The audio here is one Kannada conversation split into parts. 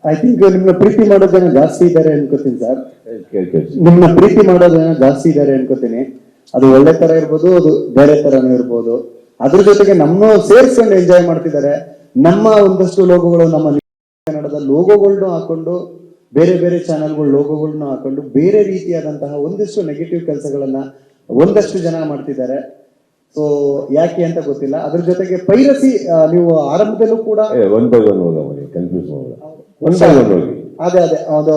ಐ ಥಿಂಕ್ ನಿಮ್ನ ಪ್ರೀತಿ ಮಾಡೋ ಜನ ಜಾಸ್ತಿ ಇದ್ದಾರೆ ಅನ್ಕೋತೀನಿ ಸರ್. ನಿಮ್ನ ಪ್ರೀತಿ ಮಾಡೋ ಜನ ಜಾಸ್ತಿ ಇದ್ದಾರೆ ಅನ್ಕೋತೀನಿ. ಅದು ಒಳ್ಳೆ ತರ ಇರ್ಬೋದು, ಅದು ಬೇರೆ ತರನೂ ಇರ್ಬೋದು. ಅದ್ರ ಜೊತೆಗೆ ನಮ್ಮನ್ನು ಸೇರ್ಸ್ಕೊಂಡು ಎಂಜಾಯ್ ಮಾಡ್ತಿದ್ದಾರೆ. ನಮ್ಮ ಒಂದಷ್ಟು ಲೋಗೋಗಳು, ನಮ್ಮ ಕನ್ನಡದ ಲೋಗೋಗಳನ್ನ ಹಾಕೊಂಡು, ಬೇರೆ ಬೇರೆ ಚಾನೆಲ್ಗಳ ಲೋಗೋಗಳನ್ನ ಹಾಕೊಂಡು ಬೇರೆ ರೀತಿಯಾದಂತಹ ಒಂದಿಷ್ಟು ನೆಗೆಟಿವ್ ಕೆಲಸಗಳನ್ನ ಒಂದಷ್ಟು ಜನ ಮಾಡ್ತಿದ್ದಾರೆ. ಸೊ ಯಾಕೆ ಅಂತ ಗೊತ್ತಿಲ್ಲ. ಅದ್ರ ಜೊತೆಗೆ ಪೈರಸಿ, ನೀವು ಆರಂಭದಲ್ಲೂ ಕೂಡ ಅದೇ ಅದು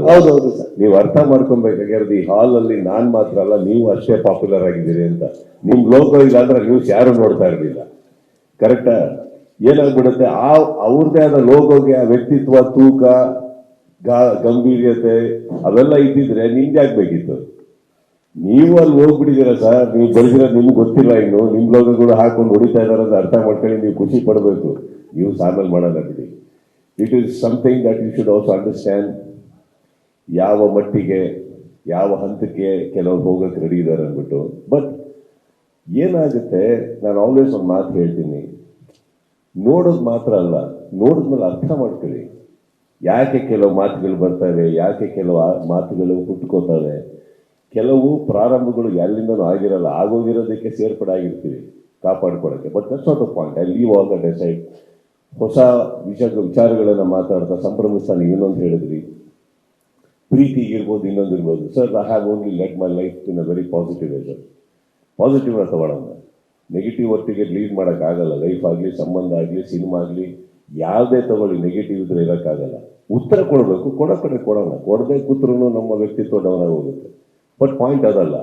ಹೌದೌದು ಸರ್. ನೀವು ಅರ್ಥ ಮಾಡ್ಕೊಬೇಕಾಗಿರೋದು, ಈ ಹಾಲ್ ಅಲ್ಲಿ ನಾನ್ ಮಾತ್ರ ಅಲ್ಲ, ನೀವು ಅಷ್ಟೇ ಪಾಪ್ಯುಲರ್ ಆಗಿದ್ದೀರಿ ಅಂತ. ನಿಮ್ ಲೋಗೋ ಇಲ್ಲ ಅಂದ್ರೆ ನ್ಯೂಸ್ ಯಾರು ನೋಡ್ತಾ ಇರ್ಲಿಲ್ಲ. ಕರೆಕ್ಟಾ? ಏನಾಗ್ಬಿಡುತ್ತೆ, ಅವ್ರದೇ ಆದ ಲೋಗೋಗೆ ಆ ವ್ಯಕ್ತಿತ್ವ, ತೂಕ, ಗಂಭೀರ್ಯತೆ ಅವೆಲ್ಲ ಇದ್ದಿದ್ರೆ ನಿಮ್ಗೆ ಆಗ್ಬೇಕಿತ್ತು. ನೀವು ಅಲ್ಲಿ ಹೋಗ್ಬಿಟ್ಟಿದ್ದೀರಾ ಸರ್. ನೀವು ಬೆಳೆದಿರೋದು ನಿಮ್ಗೆ ಗೊತ್ತಿಲ್ಲ. ಇನ್ನು ನಿಮ್ ಲೋಗಗಳು ಹಾಕೊಂಡು ಹೊಡಿತಾ ಇದಾರೆ ಅಂತ ಅರ್ಥ ಮಾಡ್ಕೊಳ್ಳಿ. ನೀವು ಖುಷಿ ಪಡಬೇಕು. ನೀವು ಆಮೇಲೆ ಮಾಡೋಣ ಬಿಡಿ. It is something that you should also understand. ಯಾವ ಮಟ್ಟಿಗೆ, ಯಾವ ಹಂತಕ್ಕೆ ಕೆಲವರು ಹೋಗಕ್ಕೆ ರೆಡಿ ಇದ್ದಾರೆ ಅಂದ್ಬಿಟ್ಟು. ಬಟ್ ಏನಾಗುತ್ತೆ, ನಾನು ಆಲ್ವೇಸ್ ಒಂದು ಮಾತು ಹೇಳ್ತೀನಿ, ನೋಡೋದು ಮಾತ್ರ ಅಲ್ಲ, ನೋಡಿದ್ಮೇಲೆ ಅರ್ಥ ಮಾಡ್ಕೊಳ್ಳಿ. ಯಾಕೆ ಕೆಲವು ಮಾತುಗಳು ಬರ್ತವೆ, ಯಾಕೆ ಕೆಲವು ಮಾತುಗಳು ಹುಟ್ಕೋತವೆ. ಕೆಲವು ಪ್ರಾರಂಭಗಳು ಎಲ್ಲಿಂದನೂ ಆಗಿರಲ್ಲ, ಆಗೋಗಿರೋದಕ್ಕೆ ಸೇರ್ಪಡೆ ಆಗಿರ್ತೀವಿ ಕಾಪಾಡ್ಕೊಳಕ್ಕೆ. But that's not the point. I leave all that aside. ಹೊಸ ವಿಚಾರಗಳನ್ನು ಮಾತಾಡ್ತಾ ಸಂಭ್ರಮಿಸ್ತಾ ನೀವು ಇನ್ನೊಂದು ಹೇಳಿದ್ರಿ, ಪ್ರೀತಿ ಇರ್ಬೋದು, ಇನ್ನೊಂದು ಇರ್ಬೋದು. Sir, I have only let my life in a very positive way sir. ಪಾಸಿಟಿವ್ನ ತಗೊಳ್ಳೋಣ. ನೆಗೆಟಿವ್ ಒಟ್ಟಿಗೆ ಲೀಡ್ ಮಾಡೋಕ್ಕಾಗಲ್ಲ. ಲೈಫ್ ಆಗಲಿ, ಸಂಬಂಧ ಆಗಲಿ, ಸಿನಿಮಾ ಆಗಲಿ, ಯಾವುದೇ ತಗೊಳ್ಳಿ, ನೆಗೆಟಿವ್ ಇದ್ರೆ ಇರೋಕ್ಕಾಗಲ್ಲ. ಉತ್ತರ ಕೊಡಬೇಕು, ಕೊಡೋ ಕಡೆ ಕೊಡೋಣ. ಕೊಡದೆ ಕೂತ್ರೂ ನಮ್ಮ ವ್ಯಕ್ತಿತ್ವ ಡೌನ್ ಆಗಿ ಹೋಗುತ್ತೆ. ಬಟ್ ಪಾಯಿಂಟ್ ಅದಲ್ಲ.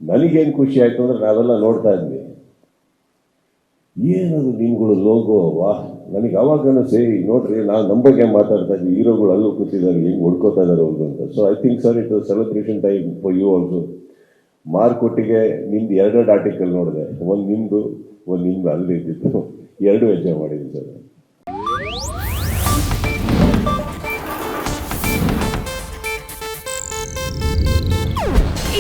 ನನಗೇನು ಖುಷಿ ಆಯಿತು ಅಂದರೆ, ನಾವೆಲ್ಲ ನೋಡ್ತಾ ಇದ್ವಿ, ಏನದು ನಿಮ್ಗಳು ಲೋಗೋ, ವಾಹ್. ನನಗೆ ಅವಾಗನೂ ಸೇರಿ ನೋಡ್ರಿ, ನಾವು ನಮ್ಮ ಬಗ್ಗೆ ಮಾತಾಡ್ತಾ ಇದ್ವಿ, ಹೀರೋಗಳು ಅಲ್ಲೂ ಕೂತಿದ್ದಾರೆ, ಹೆಂಗೆ ಹೊಡ್ಕೋತಾ ಇದ್ದಾರೆ ಅವ್ರದ್ದು ಅಂತ. So I think sir, it was celebration time for you also. ಮಾರ್ಕೊಟ್ಟಿಗೆ ನಿಮ್ದು 2 ಆರ್ಟಿಕಲ್ ನೋಡಿದೆ. ಒಂದು ನಿಮ್ಮದು, ಒಂದು ನಿಮ್ದು ಅಲ್ಲಿ ಇದ್ದಿತ್ತು. 2 ಎಂಜಾಯ್ ಮಾಡಿದ್ದೀನಿ ಸರ್.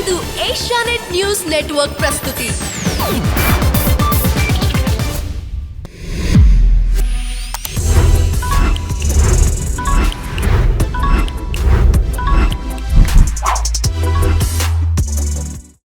ಇದು ಏಷ್ಯಾನೆಟ್ ನ್ಯೂಸ್ ನೆಟ್ವರ್ಕ್ ಪ್ರಸ್ತುತಿ.